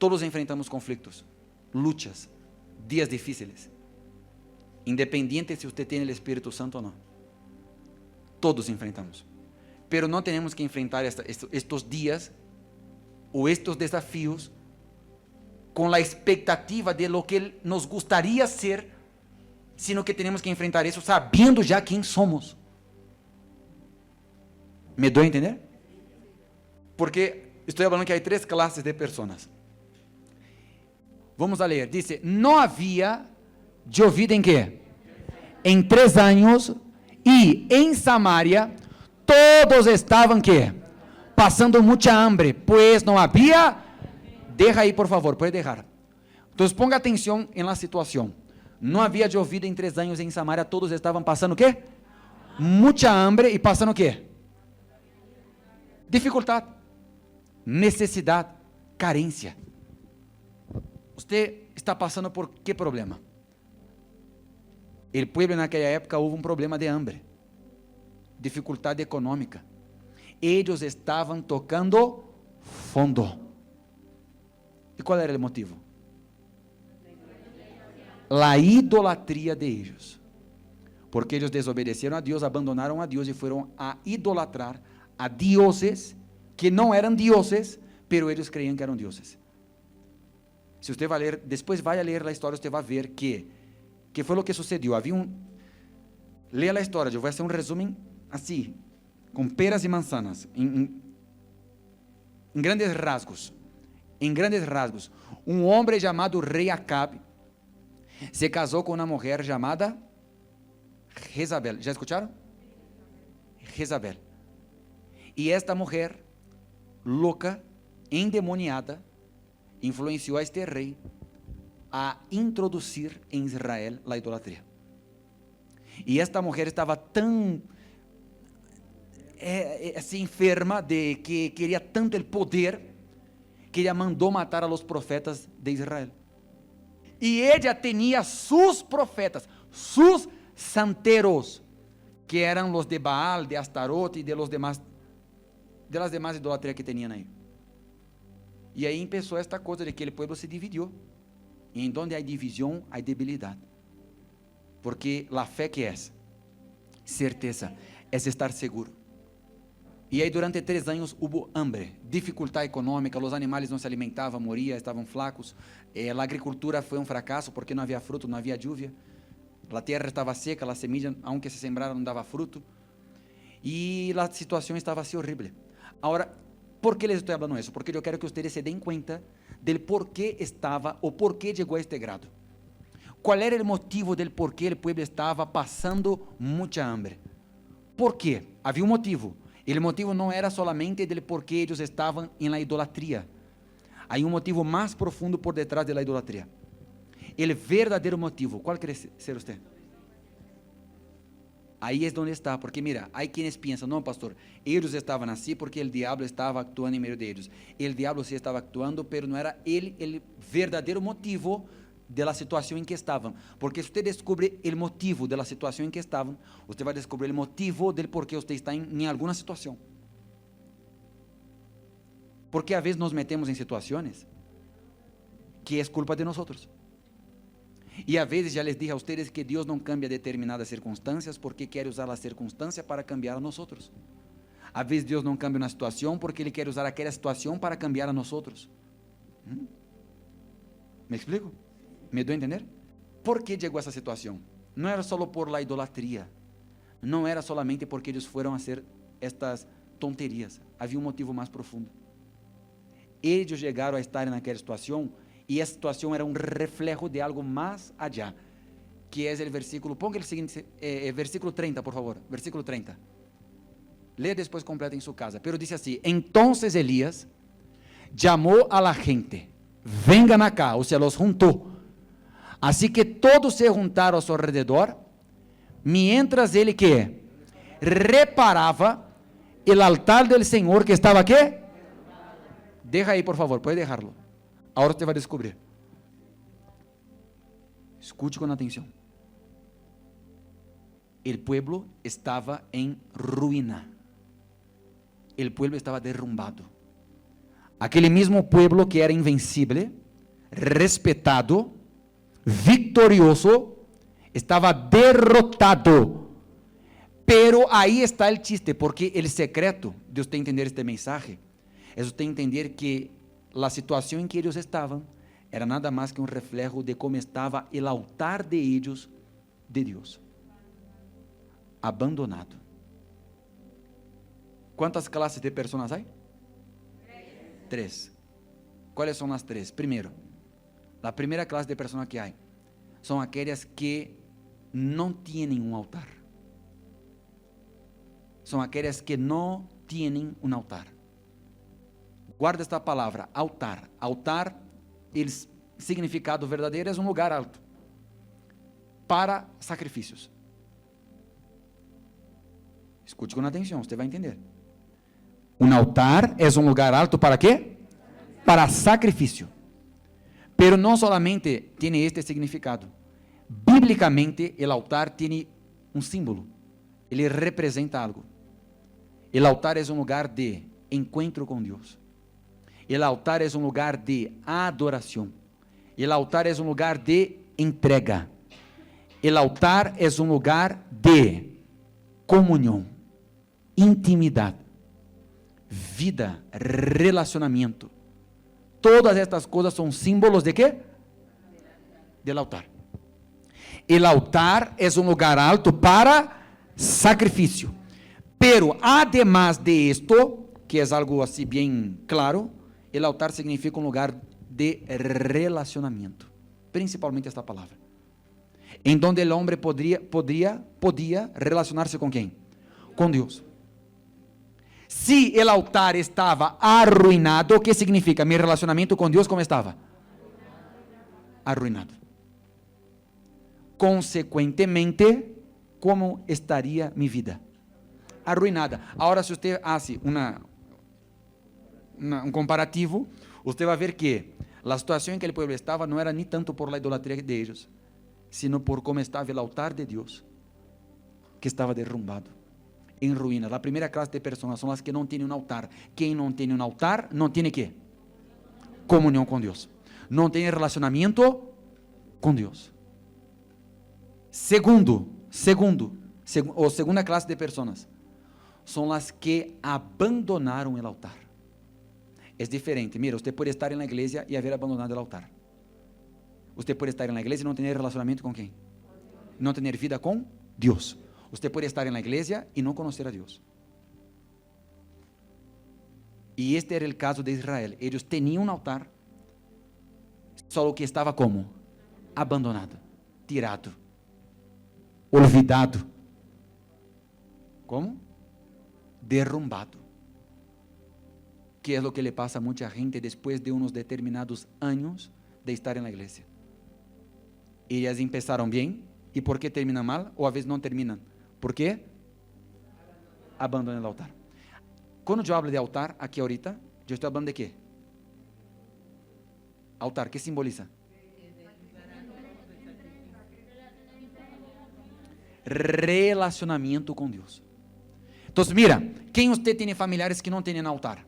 Todos enfrentamos conflictos, luchas, días difíciles, independiente si usted tiene el Espíritu Santo o no. Todos enfrentamos, pero no tenemos que enfrentar estos días o estos desafíos con la expectativa de lo que nos gustaría ser, sino que tenemos que enfrentar eso sabiendo ya quién somos. ¿Me doy a entender? Porque estoy hablando que hay 3 clases de personas. Vamos a leer, dice, no había llovido en qué? En 3 años, y en Samaria todos estaban qué? Pasando mucha hambre, pues no había, deja ahí por favor, puede dejar. Entonces ponga atención en la situación. No había llovido en 3 años en Samaria, todos estaban pasando qué? Mucha hambre y pasando qué? Dificultad, necesidad, carencia. Usted está pasando por qué problema? El pueblo en aquella época hubo un problema de hambre, dificultad económica. Ellos estaban tocando fondo. ¿Y cuál era el motivo? La idolatría de ellos. Porque ellos desobedecieron a Dios, abandonaron a Dios y fueron a idolatrar a dioses que no eran dioses, pero ellos creían que eran dioses. Si usted va a leer, después vaya a leer la historia, usted va a ver que fue lo que sucedió. Lea la historia, yo voy a hacer un resumen así, con peras y manzanas, en grandes rasgos. En grandes rasgos, un hombre llamado rey Acabe se casó con una mujer llamada Jezabel. ¿Ya escucharon? Jezabel. Y esta mujer, loca, endemoniada, influenció a este rey a introducir en Israel la idolatría. Y esta mujer estaba tan así enferma de que quería tanto el poder que ella mandó matar a los profetas de Israel. Y ella tenía sus profetas, sus santeros, que eran los de Baal, de Astaroth y de las demás idolatrías que tenían ahí. Y ahí empezó esta cosa de que el pueblo se dividió. Y en donde hay división, hay debilidad. Porque la fe, ¿qué es? Certeza, es estar seguro. Y ahí durante 3 años hubo hambre, dificultad económica, los animales no se alimentaban, morían, estaban flacos. La agricultura fue un fracaso porque no había fruto, no había lluvia. La tierra estaba seca, la semilla, aunque se sembrara, no daba fruto. Y la situación estaba así horrible. Ahora, ¿por qué les estoy hablando eso? Porque yo quiero que ustedes se den cuenta del por qué estaba o por qué llegó a este grado. ¿Cuál era el motivo del por qué el pueblo estaba pasando mucha hambre? ¿Por qué? Había un motivo. El motivo no era solamente del por qué ellos estaban en la idolatría. Hay un motivo más profundo por detrás de la idolatría. El verdadero motivo, ¿cuál cree ser usted? Ahí es donde está, porque mira, hay quienes piensan, no pastor, ellos estaban así porque el diablo estaba actuando en medio de ellos. El diablo sí estaba actuando, pero no era el verdadero motivo de la situación en que estaban. Porque si usted descubre el motivo de la situación en que estaban, usted va a descubrir el motivo del por qué usted está en alguna situación. Porque a veces nos metemos en situaciones que es culpa de nosotros. Y a veces ya les dije a ustedes que Dios no cambia determinadas circunstancias porque quiere usar la circunstancia para cambiar a nosotros. A veces Dios no cambia una situación porque Ele quer usar aquela situação para cambiar a nosotros. ¿Me explico? ¿Me doy a entender? ¿Por qué llegó a esa situación? No era solo por la idolatría. No era solamente porque ellos fueron a hacer estas tonterías. Había un motivo más profundo. Ellos llegaron a estar en aquella situación y esa situación era un reflejo de algo más allá, que es el versículo, ponga el siguiente, versículo 30, por favor, versículo 30. Lea después completa en su casa, pero dice así: entonces Elías llamó a la gente, vengan acá, o sea, los juntó. Así que todos se juntaron a su alrededor, mientras él que reparaba el altar del Señor que estaba ¿qué? Deja ahí por favor, puede dejarlo. Ahora usted va a descubrir. Escuche con atención. El pueblo estaba en ruina. El pueblo estaba derrumbado. Aquele mesmo pueblo que era invencible, respetado, victorioso, estava derrotado. Pero aí está o chiste, porque o secreto de você entender este mensaje é você entender que a situação em que eles estavam era nada mais que um reflejo de como estava o altar de eles de Deus. Abandonado. Quantas classes de pessoas há? Três. Quais são as três? Primeiro, a primeira classe de pessoas que há são aquelas que não têm um altar. São aquelas que não têm um altar. Guarda esta palavra, altar. Altar, o significado verdadeiro é um lugar alto para sacrifícios. Escute com atenção, você vai entender. Um altar é um lugar alto para quê? Para sacrifício. Pero não solamente tem este significado. Biblicamente, o altar tem um símbolo. Ele representa algo. O altar é um lugar de encontro com Deus. O altar é um lugar de adoração. O altar é um lugar de entrega. O altar é um lugar de comunhão, intimidade, vida, relacionamento. Todas estas coisas são símbolos de quê? Del altar. O altar é um lugar alto para sacrifício. Pero, además de esto, que é algo assim bem claro, o altar significa um lugar de relacionamento. Principalmente esta palavra. Em donde o homem podia relacionar-se com quem? Com Deus. Se o altar estava arruinado, o que significa? Meu relacionamento com Deus como estava? Arruinado. Consequentemente, como estaria minha vida? Arruinada. Agora, se você hace um comparativo, você vai ver que a situação em que o povo estava não era nem tanto por la idolatria de eles, sino por como estava o altar de Deus, que estava derrumbado, em ruínas. A primeira classe de pessoas são as que não têm um altar. Quem não tem um altar, não tem quê? Comunhão com Deus. Não tem relacionamento com Deus. Segunda classe de pessoas são as que abandonaram o altar. É diferente. Mira, você pode estar na igreja e haver abandonado o altar. Você pode estar na igreja e não ter relacionamento com quem? Não ter vida com Deus. Você pode estar na igreja e não conhecer a Deus. E este era o caso de Israel. Eles tinham um altar, só que estava como? Abandonado, tirado, olvidado. Como? Derrumbado. Que é o que le passa a muita gente depois de uns determinados anos de estar na igreja. Eles começaram bem, e por que terminam mal? Ou a vezes não terminam. ¿Por quê? Abandonam o altar. Quando eu hablo de altar, aqui ahorita, eu estou falando de quê? Altar, ¿qué simboliza? Relacionamento com Deus. Então, mira, quem você tem familiares que não têm altar?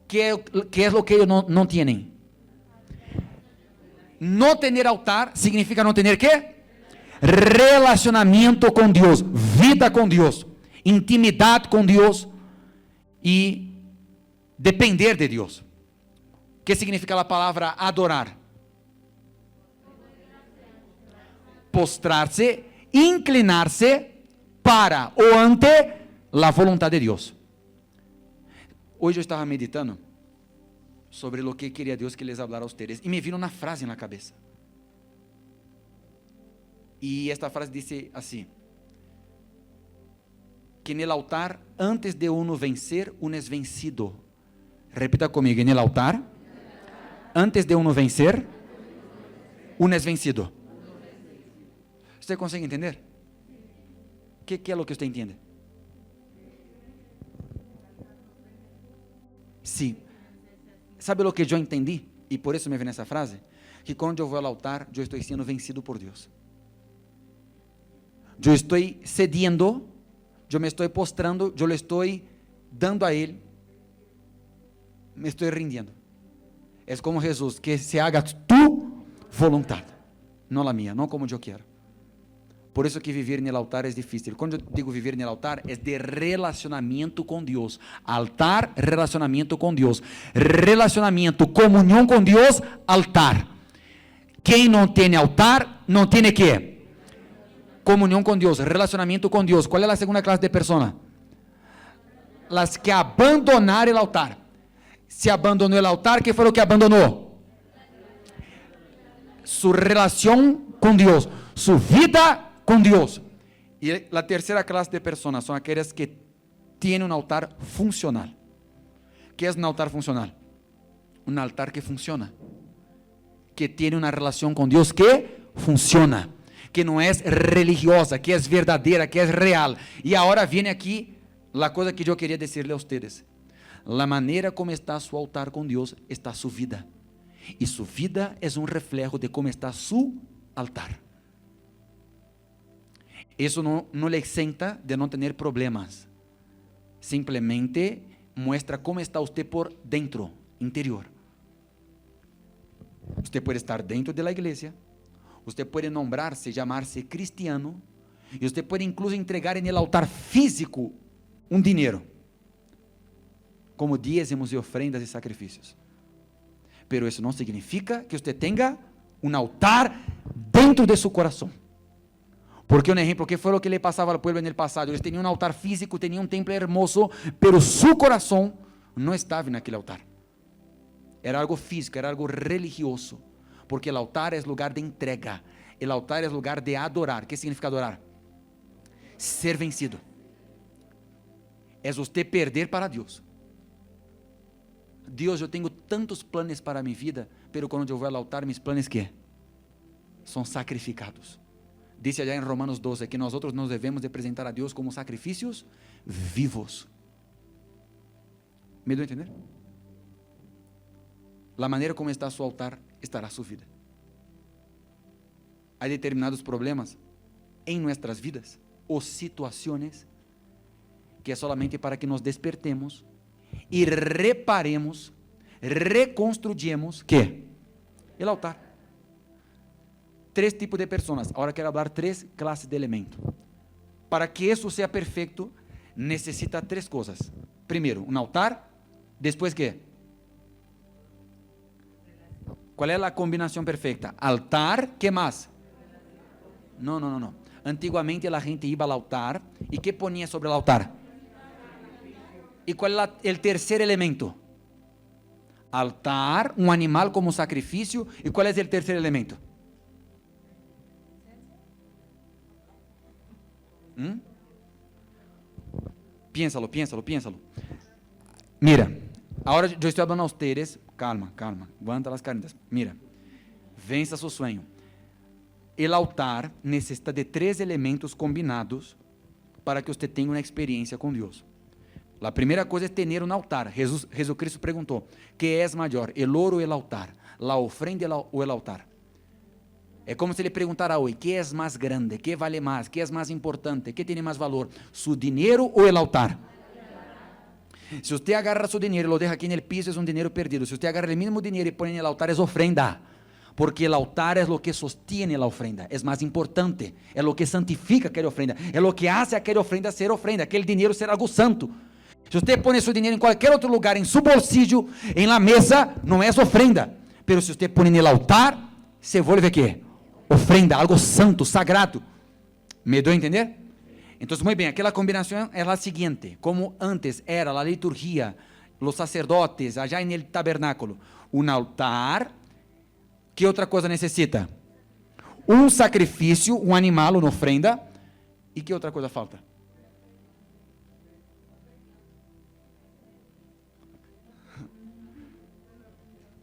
Que é o que eles não têm? Não ter altar significa não ter quê? Relacionamento com Deus, vida com Deus, intimidade com Deus e depender de Deus. O que significa a palavra adorar? Postrar-se, inclinar-se para ou ante a vontade de Deus. Hoje eu estava meditando sobre o que queria Deus que les hablara a ustedes e me vino uma frase na cabeça. E esta frase disse assim: que en el altar, antes de uno vencer, uno es vencido. Repita comigo: en el altar, antes de uno vencer, uno es vencido. Você consegue entender? O que é o que você entende? Sim. Sabe o que eu entendi? E por isso me vem essa frase: que quando eu vou ao altar, eu estou sendo vencido por Deus. Eu estou cediendo, eu me estou postrando, eu le estou dando a Ele me estou rindiendo. É como Jesus, que se haga tu voluntad, não a minha, não como eu quero. Por isso que viver no altar é difícil. Quando eu digo viver no altar, é de relacionamento com Deus. Altar, relacionamento com Deus. Relacionamento, comunhão com Deus, altar. Quem não tem altar, não tem que? Comunhão com Deus, relacionamento com Deus. Qual é a segunda classe de pessoa? Las que abandonaram o altar. Se abandonou o altar, que foi o que abandonou? Sua relação com Deus, sua vida com Deus. E a terceira classe de pessoas são aquelas que têm um altar funcional. ¿Qué es un altar funcional? Un altar que funciona, que tiene una relación con Dios que funciona, que no es religiosa, que es verdadera, que es real. Y ahora viene aquí la cosa que yo quería decirle a ustedes. La manera como está su altar con Dios está su vida. Y su vida es un reflejo de cómo está su altar. Isso não lhe exenta de não ter problemas. Simplesmente muestra como está você por dentro, interior. Você pode estar dentro da igreja, você pode nombrar-se, chamar-se cristiano, e você pode incluso entregar no altar físico dinheiro, como dízimos e ofrendas e sacrifícios. Pero isso não significa que você tenha altar dentro de seu coração. Porque um exemplo, que foi o que lhe passava ao povo no passado? Eles tinham altar físico, tinham templo hermoso, pero seu coração não estava naquele altar. Era algo físico, era algo religioso. Porque o altar é lugar de entrega. O altar é lugar de adorar. O que significa adorar? Ser vencido. É você perder para Deus. Deus, eu tenho tantos planos para a minha vida, pero quando eu vou ao altar, meus planos que são sacrificados. Dice allá em Romanos 12 que nós nos devemos de apresentar a Deus como sacrifícios vivos. ¿Me deu a entender? A maneira como está seu altar estará sua vida. Há determinados problemas em nossas vidas ou situações que é solamente para que nos despertemos e reparemos, reconstruyamos que o altar. 3 tipos de pessoas. Agora quero falar 3 classes de elementos. Para que isso seja perfeito, necessita 3 coisas. Primeiro, um altar. Depois, ¿qué? Qual é a combinação perfeita? Altar, ¿qué mais? Não. Antigamente a gente ia ao altar e ¿qué ponia sobre o altar? E qual é o terceiro elemento? Altar, um animal como sacrifício. E qual é o terceiro elemento? Piénsalo. Mira, agora eu estou falando a ustedes, calma, levanta as canetas. Mira, vença seu sonho. O altar necessita de 3 elementos combinados para que você tenha uma experiência com Deus. A primeira coisa é ter um altar. Jesus Cristo perguntou: que é maior, o ouro ou o altar? A ofrenda ou o altar? É como se ele perguntara hoje: que é mais grande? Que vale mais? Que é mais importante? Que tem mais valor? Su dinheiro ou o altar? Se você agarra seu dinheiro e lo deixa aqui no piso, é dinheiro perdido. Se você agarra o mesmo dinheiro e põe no altar, é ofrenda. Porque o altar é o que sostiene a ofrenda. É mais importante. É o que santifica aquela ofrenda. É o que hace aquela ofrenda ser ofrenda. Aquele dinheiro ser algo santo. Se você põe seu dinheiro em qualquer outro lugar, em seu bolsillo, em la mesa, não é ofrenda. Pero se você põe no altar, se vuelve ¿qué? Ofrenda, algo santo, sagrado. ¿Me doy a entender? Entonces, muy bien, aquela combinación es la siguiente, como antes era la liturgia, los sacerdotes, allá en el tabernáculo, un altar. ¿Qué otra cosa necesita? Un sacrificio, un animal, una ofrenda. ¿Y qué otra cosa falta?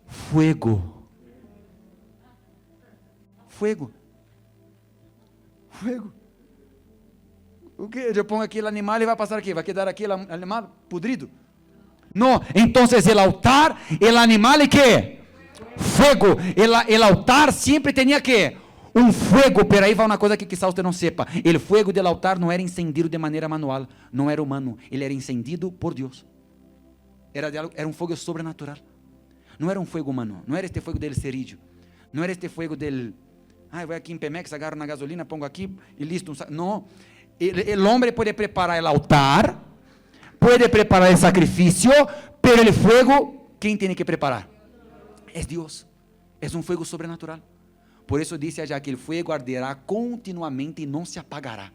Fuego. O que? Eu pongo aqui o animal e vai passar aqui, vai quedar aqui o animal pudrido? Não, então o altar, o animal e que? Fuego. O altar sempre tinha que? Fuego, pero aí vai uma coisa que quizás você não sepa. O fuego do altar não era encendido de maneira manual, não era humano, ele era encendido por Deus. era um fogo sobrenatural. Não era um fogo humano, não era este fogo del cerillo, não era este fogo del, vou aqui em Pemex, agarro na gasolina, pongo aqui e listo. Não, o homem pode preparar o altar, pode preparar o sacrifício, pero o fogo, quem tem que preparar? É Deus. É um fogo sobrenatural. Por isso disse allá que o fogo arderá continuamente e não se apagará.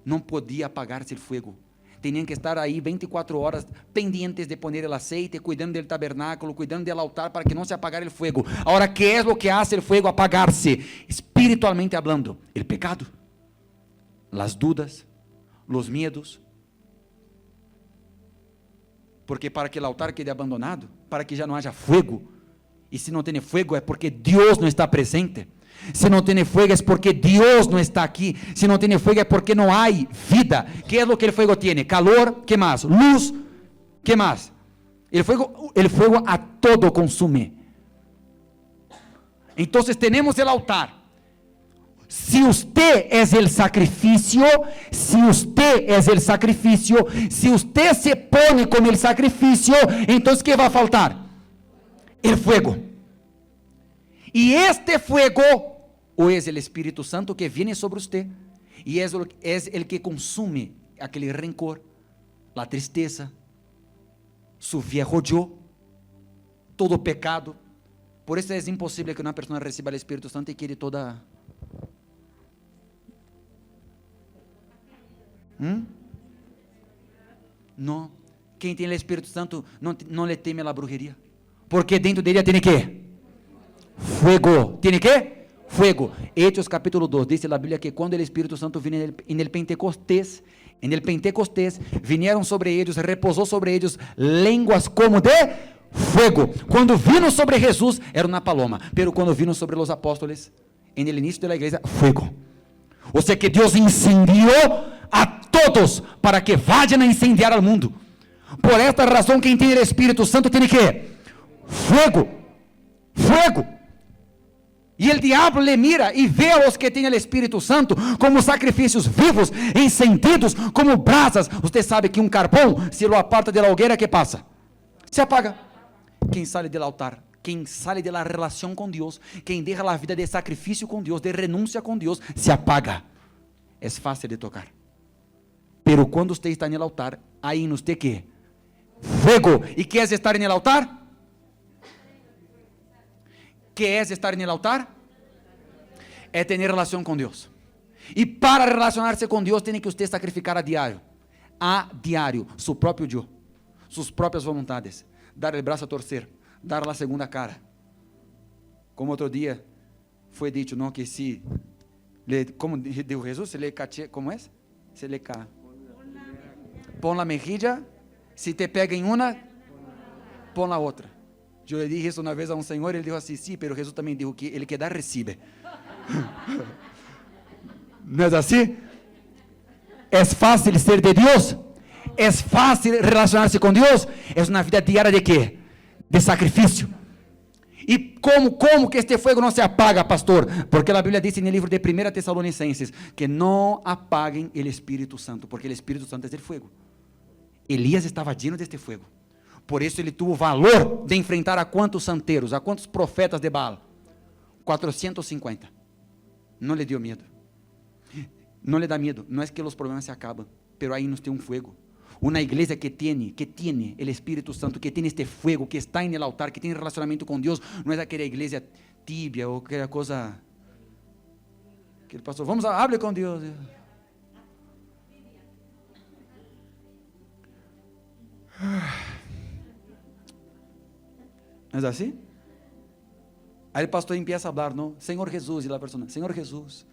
Não podia apagar-se o fogo. Tinham que estar aí 24 horas pendientes de poner o aceite, cuidando do tabernáculo, cuidando do altar para que não se apagara o fogo. Agora, ¿qué é o que hace o fogo apagar-se? Espiritualmente hablando, o pecado, as dudas, os medos. Porque para que o altar quede abandonado, para que já não haja fogo, e se não tem fogo é porque Deus não está presente. Se não tem fogo é porque Deus não está aqui. Se não tem fogo é porque não há vida. Que é o que o fogo tem? Calor, que mais? Luz, que mais? O fogo a todo consume. Então temos o altar. Se usted é o sacrifício, se usted é o sacrifício, se usted se põe com o sacrifício, então que vai faltar? O fogo. E este fogo, ou é o Espírito Santo que vem sobre você, e é o que consume aquele rencor, a tristeza, su viejo yo, todo pecado. Por isso é impossível que uma pessoa receba o Espírito Santo e quede toda... Não. Quem tem o Espírito Santo não lhe teme a brujeria, porque dentro dele tem que fuego. Tem que fuego. Hechos capítulo 2 diz a Bíblia que quando o Espírito Santo vinha em el Pentecostés, vinieron sobre eles, repousou sobre eles línguas como de fuego. Quando vino sobre Jesus era uma paloma, pero quando vino sobre os apóstolos en el inicio de la iglesia, fuego. Ou seja que Deus incendiou a todos para que vayan a incendiar al mundo. Por esta razão, quem tem o Espírito Santo tem que fuego, fuego. E o diabo le mira e vê a os que têm o Espírito Santo como sacrifícios vivos, encendidos como brasas. Você sabe que um carvão, se lo aparta de la hogueira, que passa? Se apaga. Quem sai do altar, quem sai da relação com Deus, quem deixa a vida de sacrifício com Deus, de renúncia com Deus, se apaga. É fácil de tocar. Pero quando você está no altar, aí nos tem que fuego. E que é estar no altar? Que é estar no altar? É ter relação com Deus. E para relacionar-se com Deus, tem que você sacrificar a diário, seu próprio eu, suas próprias vontades, dar o braço a torcer, dar a segunda cara. Como outro dia foi dito, não, que se, como deu Jesus, se le cache, como é? Se le ca, pon la mejilla, se te pega em uma, pon la outra. Eu lhe disse isso uma vez a um senhor, ele disse assim, sim, pero Jesus também disse que ele que dá, recebe. Não é assim? É fácil ser de Deus? É fácil relacionar-se com Deus? É uma vida diária de quê? De sacrifício. E como que este fogo não se apaga, pastor? Porque a Bíblia diz no livro de 1 Tessalonicenses que não apaguem o Espírito Santo, porque o Espírito Santo é o fogo. Elias estava lleno deste fogo. Por isso ele tuvo valor de enfrentar a quantos santeiros, a quantos profetas de Baal? 450. Não lhe deu medo. Não lhe dá medo. Não é que os problemas se acabam, pero aí nos tem um fogo. Uma igreja que tem o Espírito Santo, que tem este fogo, que está no altar, que tem relacionamento com Deus, não é aquela igreja tíbia ou aquela coisa que ele pastor, vamos, hable com Deus. ¿No es así? Aí o pastor empieza a hablar, ¿no? Senhor Jesus, e a pessoa, Senhor Jesus,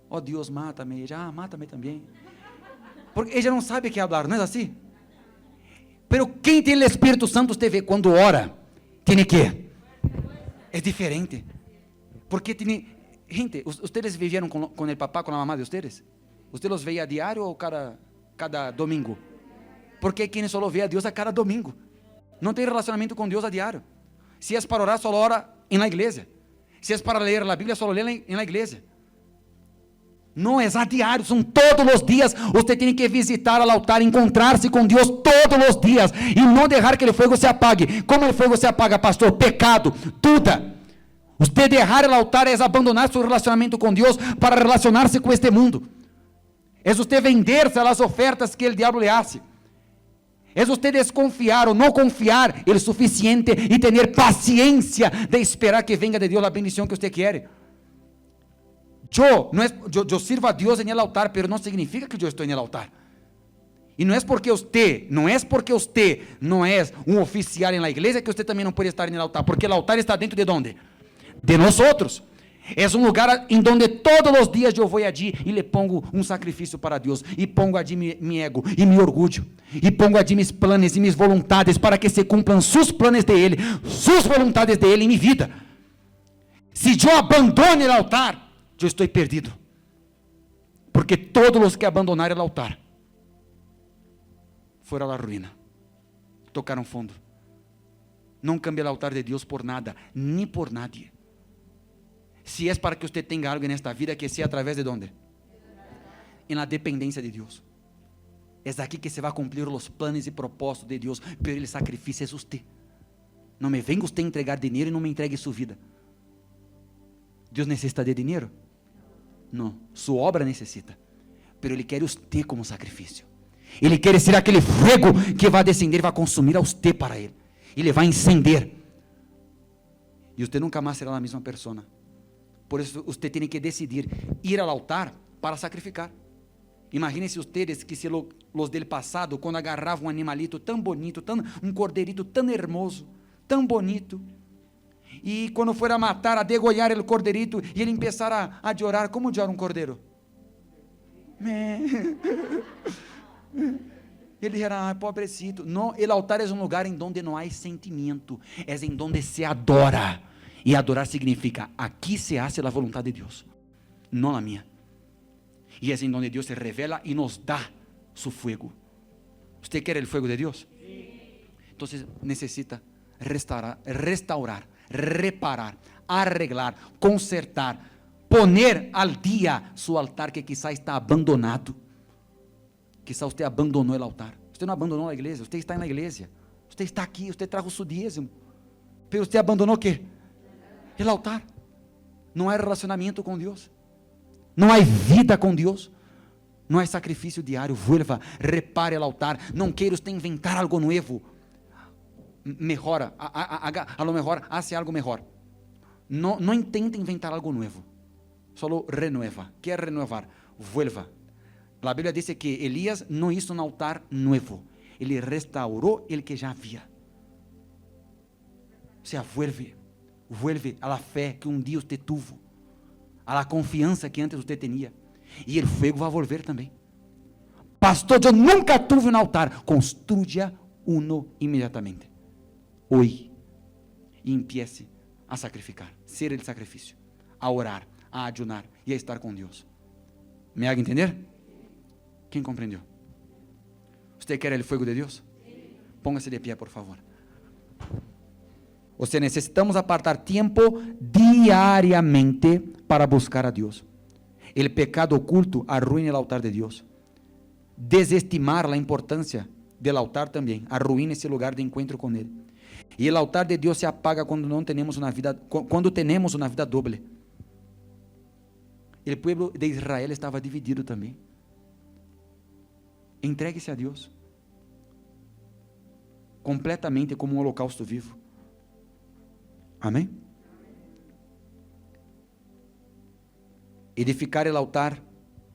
oh Deus, mátame. Ella, mátame também. Porque ella não sabe o que falar, não é assim? Pero quem tem o Espírito Santo, você vê, quando ora, tem que? É diferente. Porque tem, gente, ustedes viveram com o papá, com a mamá de ustedes? Você los veía a diário ou cada domingo? Porque quem só vê a Deus a cada domingo. Não tem relacionamento com Deus a diário. Se é para orar, só ora na igreja. Se é para ler a Bíblia, só lê na igreja. No es a diario, son todos los días. Usted tiene que visitar al altar, encontrarse con Dios todos los días y no dejar que el fuego se apague. ¿Cómo el fuego se apaga, pastor? Pecado, duda. Usted dejar el altar es abandonar su relacionamiento con Dios para relacionarse con este mundo. Es usted venderse a las ofertas que el diablo le hace. Es usted desconfiar o no confiar el suficiente y tener paciencia de esperar que venga de Dios la bendición que usted quiere. Yo sirvo a Dios en el altar, pero no significa que yo estoy en el altar. Y no es porque usted no es un oficial en la iglesia que usted también no puede estar en el altar, porque el altar está dentro de ¿dónde? De nosotros. Es un lugar en donde todos los días yo voy allí y le pongo un sacrificio para Dios, y pongo allí mi ego y mi orgullo, y pongo allí mis planes y mis voluntades para que se cumplan sus planes de Él, sus voluntades de Él en mi vida. Si yo abandono el altar, yo estoy perdido, porque todos los que abandonaron el altar fueron a la ruina, tocaron fondo. No cambie el altar de Dios por nada, ni por nadie. Si es para que usted tenga algo en esta vida, que sea a través de ¿dónde? En la dependencia de Dios. Es aquí que se va a cumplir los planes y propósitos de Dios, pero el sacrificio es usted. No me venga usted a entregar dinero y no me entregue su vida. Dios necesita de dinero? No, su obra necesita, pero Ele quer usted como sacrifício. Ele quer ser aquele fuego que vai descender, vai consumir a usted para Ele. Ele vai encender. E você nunca mais será a mesma pessoa. Por isso, você tem que decidir ir ao altar para sacrificar. Imaginem-se ustedes que se los del passado, quando agarravam um animalito tão bonito, um corderito tão hermoso, tão bonito, e quando for a matar, a degollar o corderito, e ele começar a chorar, como chora um cordeiro? Ele dirá, pobrecito. Não, o altar é um lugar em donde não há sentimento, é em donde se adora. E adorar significa, aqui se hace a vontade de Deus, não a minha. E é em donde Deus se revela e nos dá su fuego. ¿Usted quiere el fuego de Dios? Entonces necesita restaurar, reparar, arreglar, consertar, poner al día su altar que quizá está abandonado. Quizá usted abandonou el altar. Usted no abandonou a iglesia, usted está en la iglesia. Usted está aquí, usted trajo su diezmo. Pero usted abandonou ¿qué? El altar. No hay relacionamiento con Dios. No hay vida com Deus. Não há sacrifício diário. Vuelva, repare o altar. Não queira usted inventar algo novo. Mejora, a lo mejor hace algo mejor. No intente inventar algo nuevo. Solo renueva. Quer renovar? Vuelva. La Biblia dice que Elías no hizo un altar nuevo. Ele restauró el que ya había. O sea, vuelve a la fe que um dia usted tuvo, a la confiança que antes usted tenía, e el fuego vai volver também. Pastor, eu nunca tuve um altar. Construya uno inmediatamente, hoy, e empiece a sacrificar, ser el sacrifício, a orar, a ayunar e a estar com Deus. ¿Me haga entender? Quem compreendeu? ¿Usted quer el fuego de Deus? Póngase de pie, por favor. Ou seja, necessitamos apartar tempo diariamente para buscar a Deus. O pecado oculto arruina o altar de Deus. Desestimar a importância do altar também arruina esse lugar de encontro com Ele. E o altar de Deus se apaga quando não temos uma vida, quando temos uma vida doble. O povo de Israel estava dividido também. Entregue-se a Deus completamente como um holocausto vivo. Amém? Edificar o altar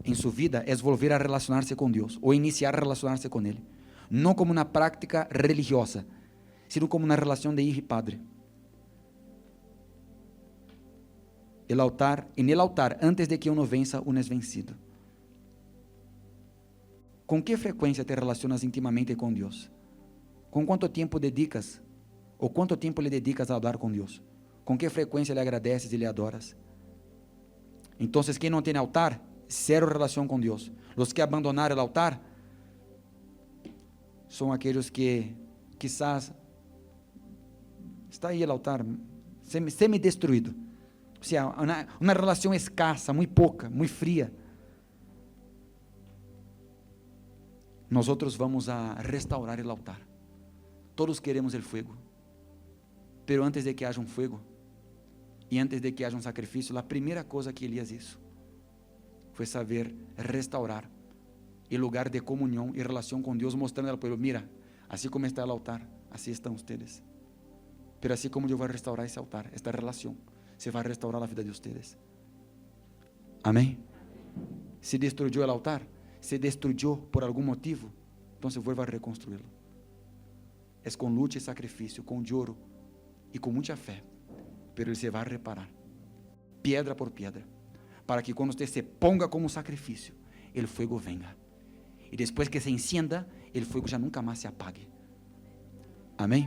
em sua vida é volver a relacionar-se com Deus, ou iniciar a relacionar-se com Ele, não como uma prática religiosa, sino como uma relação de hijo e padre. En el altar, antes de que uno vença, uno es vencido. Com que frequência te relacionas intimamente com Deus? Com quanto tempo dedicas? Ou quanto tempo le dedicas a hablar com Deus? Com que frequência le agradeces e le adoras? Então, quem não tem altar, zero relação com Deus. Os que abandonaram o altar são aqueles que quizás está aí o altar semi-destruído. Ou seja, uma relação escassa, muito pouca, muito fria. nosotros vamos a restaurar el altar. Todos queremos el fuego, pero antes de que haja um fuego e antes de que haja um sacrifício, a primeira coisa que Elias hizo foi saber restaurar o lugar de comunhão e relação com Deus, mostrando ao povo: mira, assim como está o altar, assim estão ustedes, pero assim como eu vou restaurar esse altar, esta relação, se vai restaurar a vida de ustedes. Amém? Se destruiu o altar, se destruiu por algum motivo, então vuelva a reconstruí-lo. É com luta e sacrifício, com choro e com muita fé, pero ele se vai reparar, piedra por piedra, para que quando você se ponga como sacrifício, o fogo venga, e depois que se encienda, o fogo já nunca mais se apague. Amém?